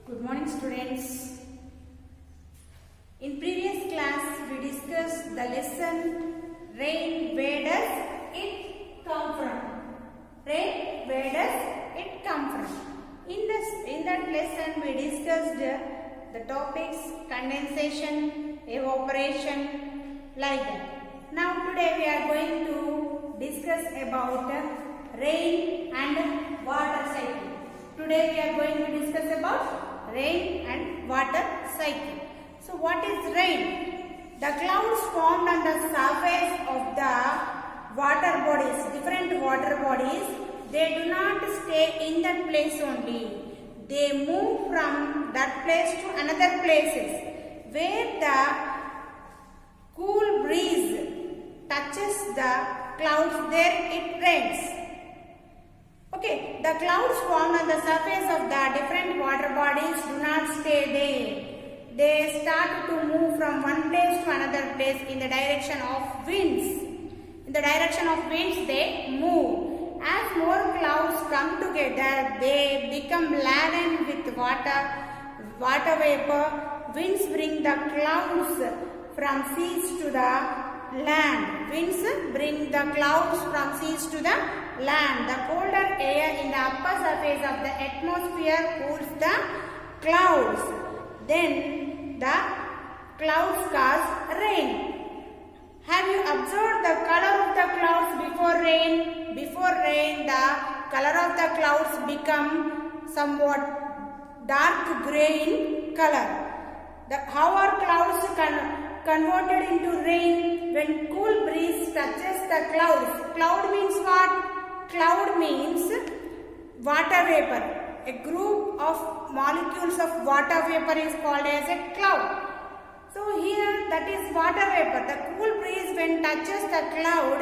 Good morning, students. In previous class we discussed the lesson rain. Where does it come from? Rain, where does it come from? In that lesson we discussed the topics condensation, evaporation, like that. Now today we are going to discuss about rain and water cycle. Today we are going to discuss about rain and water cycle. So what is rain? The clouds formed on the surface of the water bodies, different water bodies, they do not stay in that place only. They move from that place to another places where the cool breeze touches the clouds, there it rains. Okay, the clouds formed on the surface of the different water bodies do not stay there. They start to move from one place to another place in the direction of winds. In the direction of winds they move. As more clouds come together, they become laden with water vapor. Winds bring the clouds from seas to the land. Winds bring the clouds from seas to the land. The colder air in the upper surface of the atmosphere cools the clouds. Then the clouds cause rain. Have you observed the color of the clouds before rain? Before rain, the color of the clouds become somewhat dark grey in color. How are clouds converted into rain? When cool breeze touches the clouds. Cloud means what? Cloud means water vapor. A group of molecules of water vapor is called as a cloud. So here that is water vapor. The cool breeze when touches the cloud,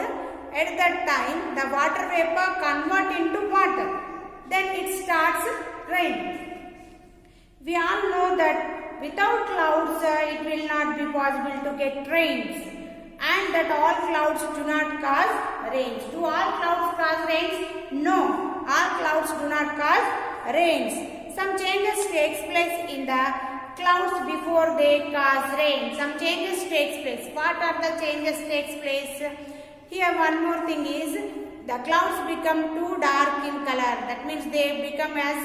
at that time the water vapor convert into water. Then it starts raining. We all know that without clouds it will not be possible to get rains, and that all clouds do not cause rains. Do all clouds cause rains? No, all clouds do not cause rains. Some changes takes place in the clouds before they cause rain. Some changes takes place. What are the changes takes place? Here one more thing is the clouds become too dark in color. That means they become as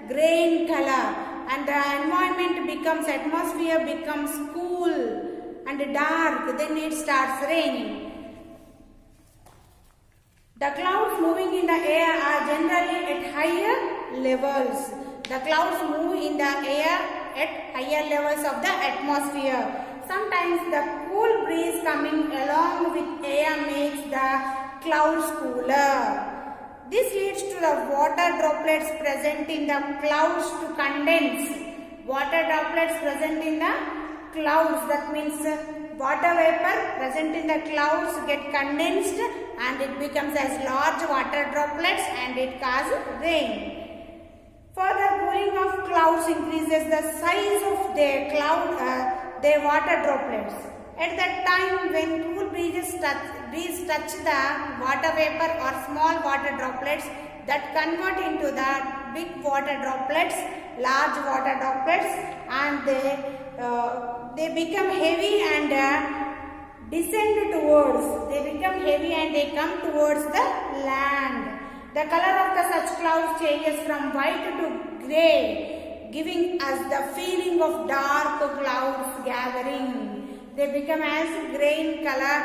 grey in color, and the environment becomes, atmosphere becomes cool and dark. Then it starts raining. The clouds moving in the air are generally at higher levels. The clouds move in the air at higher levels of the atmosphere. Sometimes the cool breeze coming along with air makes the clouds cooler. This leads to the water droplets present in the clouds to condense. Water droplets present in the clouds, that means water vapor present in the clouds get condensed and it becomes as large water droplets and it causes rain. Further cooling of clouds increases the size of their their water droplets. At that time when cool breeze touch the water vapor or small water droplets, that convert into the big water droplets, large water droplets, and they become heavy and descend towards. They become heavy and they come towards the land. The color of the such clouds changes from white to grey, giving us the feeling of dark clouds gathering. They become as grey in color,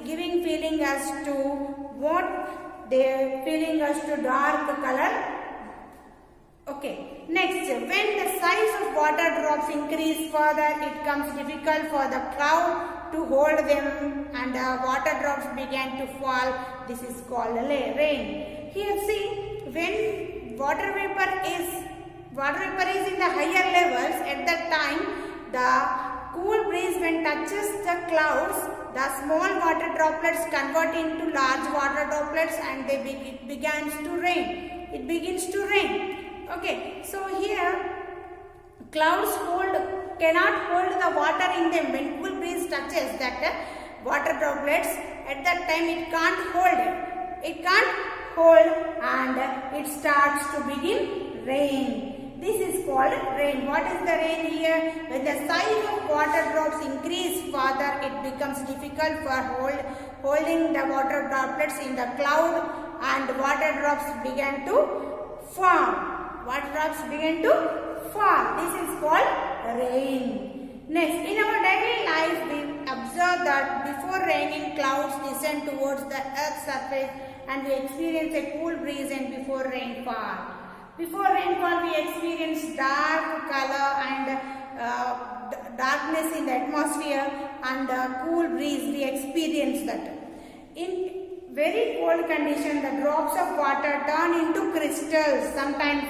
giving feeling as to what they feeling as to dark color. Okay. Next, when the size of water drops increase further, it becomes difficult for the cloud to hold them and the water drops began to fall. This is called rain. Here see, when water vapor is in the higher levels, at that time the cool breeze when touches the clouds, the small water droplets convert into large water droplets and it begins to rain. It begins to rain. Okay, so here clouds cannot hold the water in them. When cool breeze touches that water droplets, at that time it can't hold it. It can't hold and it starts to begin rain. This is called called rain. What is the rain here? When the size of water drops increase further, it becomes difficult for holding the water droplets in the cloud, and water drops begin to form. Water drops begin to form. This is called rain. Next, in our daily life, we observe that before raining, clouds descend towards the earth's surface and we experience a cool breeze, and before rainfall. Before rainfall, we experience dark color and darkness in the atmosphere and cool breeze. We experience that. In very cold condition, the drops of water turn into crystals. Sometimes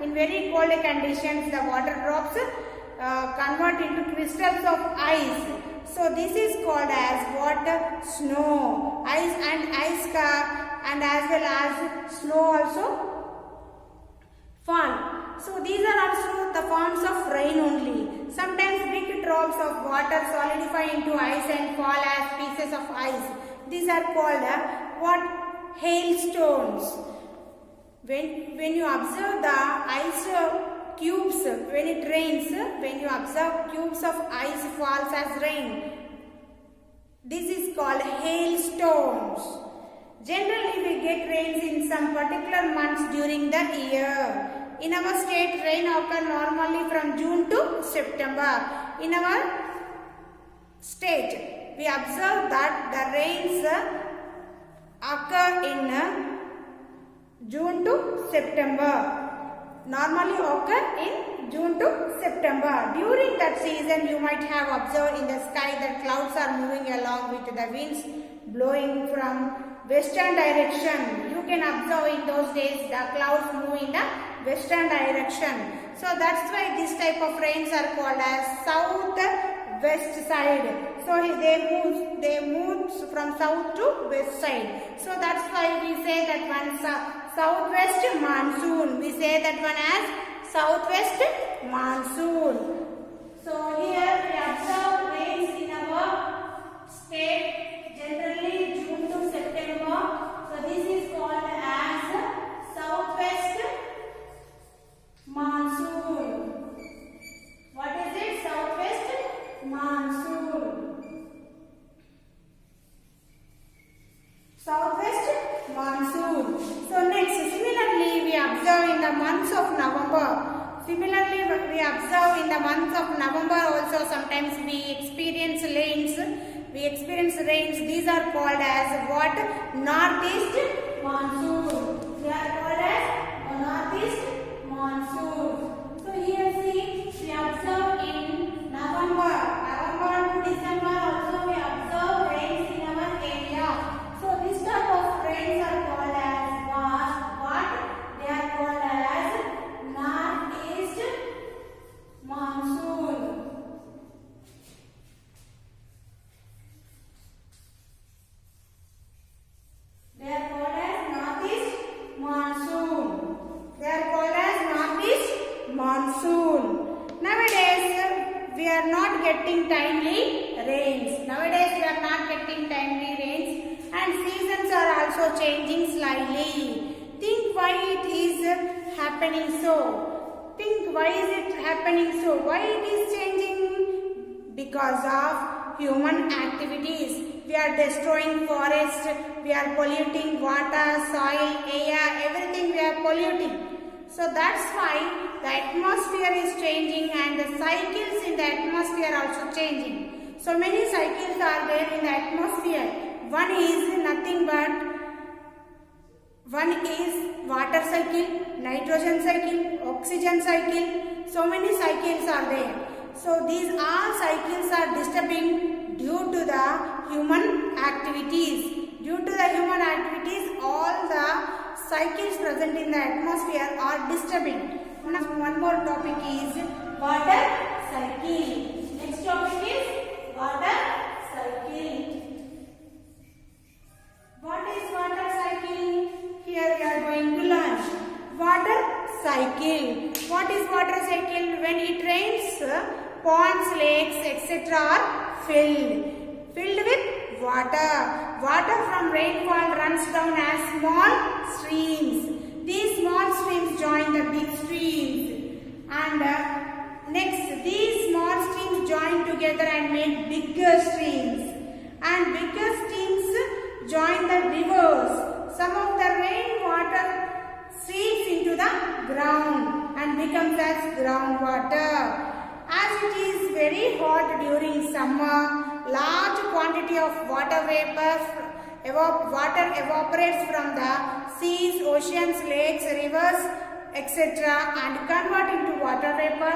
in very cold conditions, the water drops convert into crystals of ice. So this is called as what? Snow. Ice and as well as snow also fall. So these are also the forms of rain only. Sometimes big drops of water solidify into ice and fall as pieces of ice. These are called what? Hailstones. When you observe the ice cubes, when it rains, when you observe cubes of ice falls as rain, this is called hailstones. Generally, we get rains in some particular months during the year. In our state, rain occurs normally from June to September. In our state, we observe that the rains occur in June to September. Normally occur in June to September. During that season, you might have observed in the sky that clouds are moving along with the winds blowing from western direction. You can observe in those days the clouds move in the western direction. So that's why this type of rains are called as south-west side. So they move from south to west side. So that's why we say that one southwest monsoon. We say that one as southwest monsoon. So here we observe rains in our state generally June to September. So this is called as southwest monsoon. What is it? Southwest monsoon. Southwest monsoon. So next, similarly we observe in the months of November. Similarly we observe in the months of November also sometimes we experience rains. These are called as what? Northeast monsoon. They are called as northeast monsoon. So here see, we observe in November to December also we observe rains in our area. So this type of rains are called as what? They are called as northeast monsoon. They are called as northeast monsoon. They are called as northeast monsoon. Nowadays we are not getting timely rains. And seasons are also changing slightly. Think why it is happening so. Why is it happening so? Why it is changing? Because of human activities. We are destroying forests. We are polluting water, soil, air, everything we are polluting. So that's why the atmosphere is changing and the cycles in the atmosphere are also changing. So many cycles are there in the atmosphere. One is water cycle, nitrogen cycle, oxygen cycle. So many cycles are there. So these all cycles are disturbing due to the human activities. All the cycles present in the atmosphere are disturbing. One more topic is water cycle. Next topic is water cycle. What is water cycle? Here we are going to learn. Water cycle. What is water cycle? When it rains, ponds, lakes, etc. are filled with water. Water from rainfall runs down as small streams. These small streams join the big streams and together and make bigger streams. And bigger streams join the rivers. Some of the rainwater seeps into the ground and becomes as groundwater. As it is very hot during summer, large quantity of water vapor water evaporates from the seas, oceans, lakes, rivers, etc. and convert into water vapor.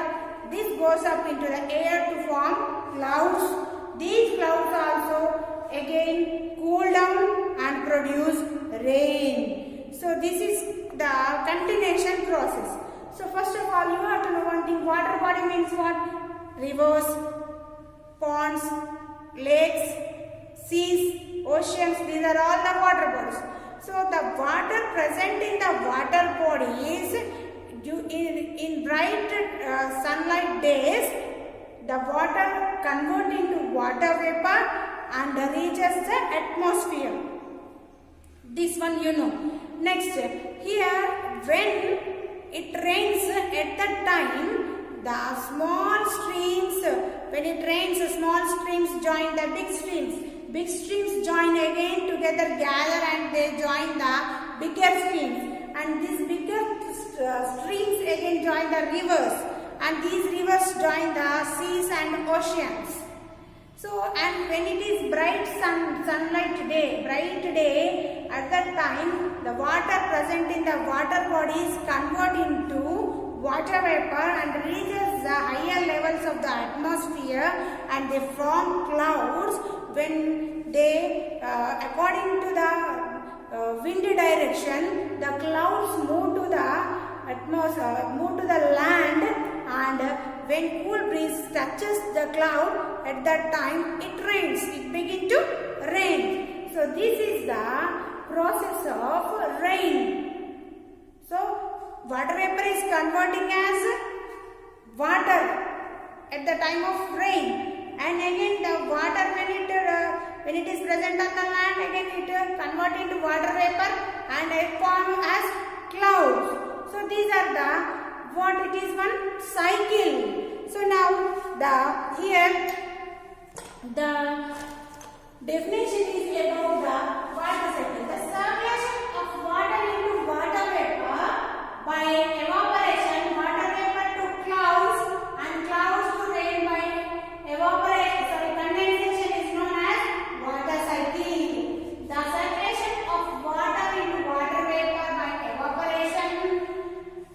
This goes up into the air to form clouds. These clouds also again cool down and produce rain. So this is the continuation process. So first of all, you have to know one thing. Water body means what? Rivers, ponds, lakes, seas, oceans. These are all the water bodies. So the water present in the water bodies in bright sunlight days, the water convert into water vapor and reaches the atmosphere. This one you know. Next, here when it rains at the time, the small streams, when it rains, small streams join the big streams. Big streams join again together, gather and they join the bigger streams. And these bigger streams again join the rivers. And these rivers join the seas and oceans. So, and when it is bright sunlight day, bright day, at that time, the water present in the water bodies convert into water vapor and reaches the higher levels of the atmosphere and they form clouds. When they, according to the wind direction, the clouds move to the atmosphere, move to the land, and when cool breeze touches the cloud, at that time it rains. It begins to rain. So this is the process of rain. So water vapor is converting as water at the time of rain. And again the water when it is present on the land, again it convert into water vapor and it form as clouds. So these are the what it is one cycle. So now here the definition is about the water cycle. The circulation of water into water vapor by evaporation, water vapor to clouds and clouds to rain by evaporation. Condensation is known as water cycle. The circulation of water into water vapor by evaporation,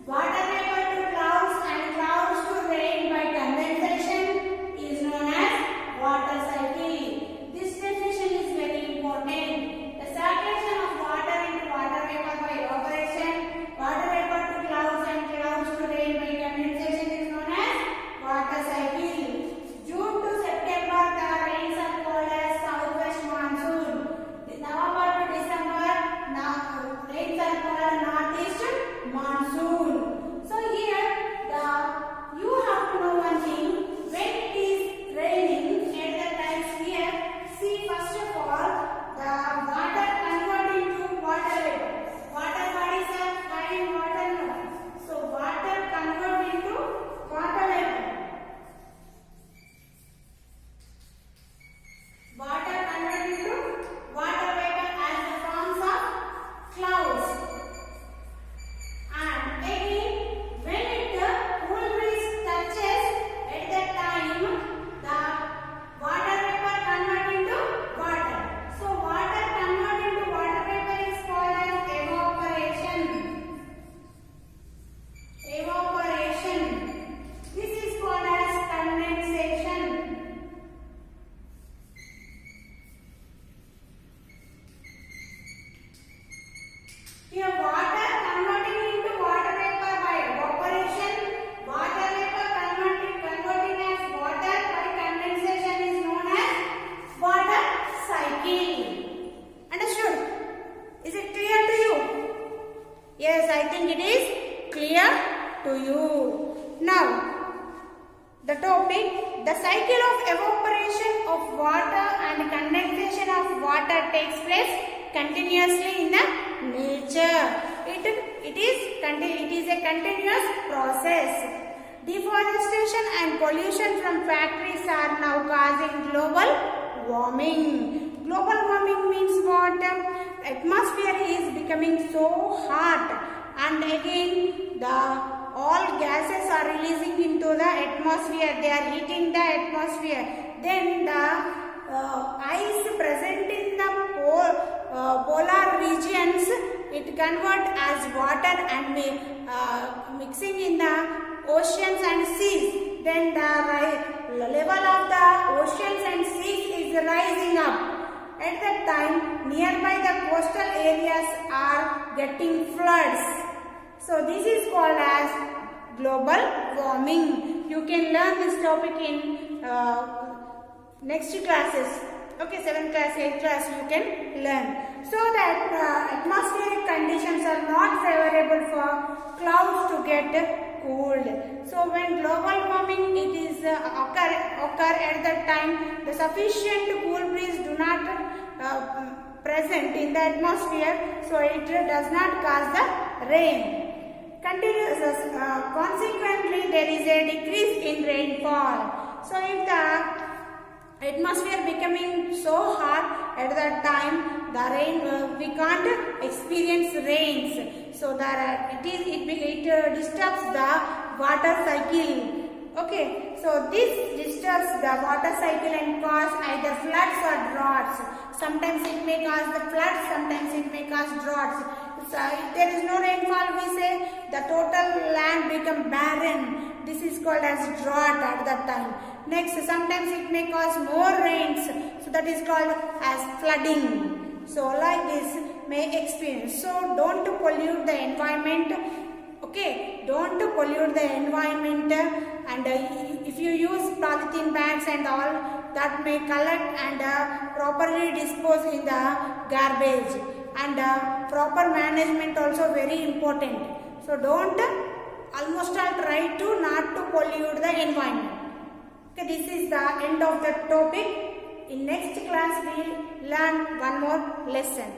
water vapor to clouds and clouds to rain by condensation is known as water cycle. This definition is very important. The circulation of water into water vapor by evaporation, water vapor to clouds and clouds to rain by condensation is known as water cycle. June to September, the rains are called as southwest monsoon. November to December, rains are called northeast monsoon. So here, you have to know one thing. When it is raining, at the times here, see first of all, the water convert into water vapor. Water bodies are carrying water now. So water convert into water vapor. Water convert into water vapor as the forms of clouds. And again, when it cool breeze touches, at that time the water vapor convert into water. So water convert into water vapor is called as evaporation. Evaporation. This is called as condensation. Here water converting into water vapor by evaporation, water vapor converting as water by condensation is known as water cycle. Understood? Is it clear to you? Yes, I think it is clear to you. Now, the topic, the cycle of evaporation of water and condensation of water takes place continuously in the nature. It is a continuous process. Deforestation and pollution from factories are now causing global warming. Global warming means what? Atmosphere is becoming so hot, and again all gases are releasing into the atmosphere. They are heating the atmosphere. Then the ice present in the polar regions, it convert as water and mixing in the oceans and seas. Then the level of the oceans and seas is rising up. At that time, nearby the coastal areas are getting floods. So this is called as global warming. You can learn this topic in next classes. Okay, 7th class, 8th class you can learn. So that atmospheric conditions are not favorable for clouds to get cooled. So when global warming it is occur at that time, the sufficient cool breeze do not present in the atmosphere, so it does not cause the rain. Consequently, there is a decrease in rainfall. So if the atmosphere becoming so hot at that time, the rain we can't experience rains. So that it disturbs the water cycle. Okay, so this disturbs the water cycle and cause either floods or droughts. Sometimes it may cause the floods, sometimes it may cause droughts. So if there is no rainfall, we say the total land become barren. This is called as drought at that time. Next, sometimes it may cause more rains, so that is called as flooding. So like this may experience. So don't pollute the environment. Okay, don't pollute the environment, and if you use polythene bags and all, that may collect and properly dispose in the garbage, and proper management also very important. So don't almost all try to not to pollute the environment. Okay, this is the end of the topic. In next class we will learn one more lesson.